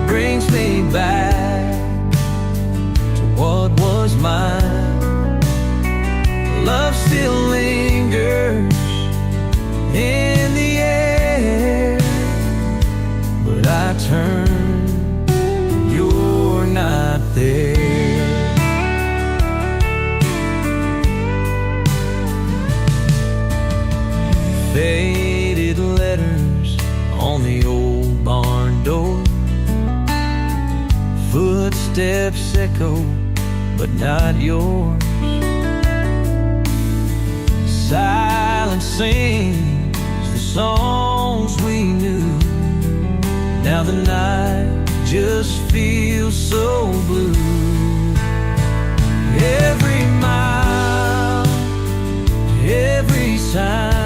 brings me back to what was mine. Love still lingers in the air, but I turn, you're not there. Faded letters on the old barn door, footsteps echo, but not yours. Silence sings the songs we knew. Now the night just feels so blue. Every mile, every sign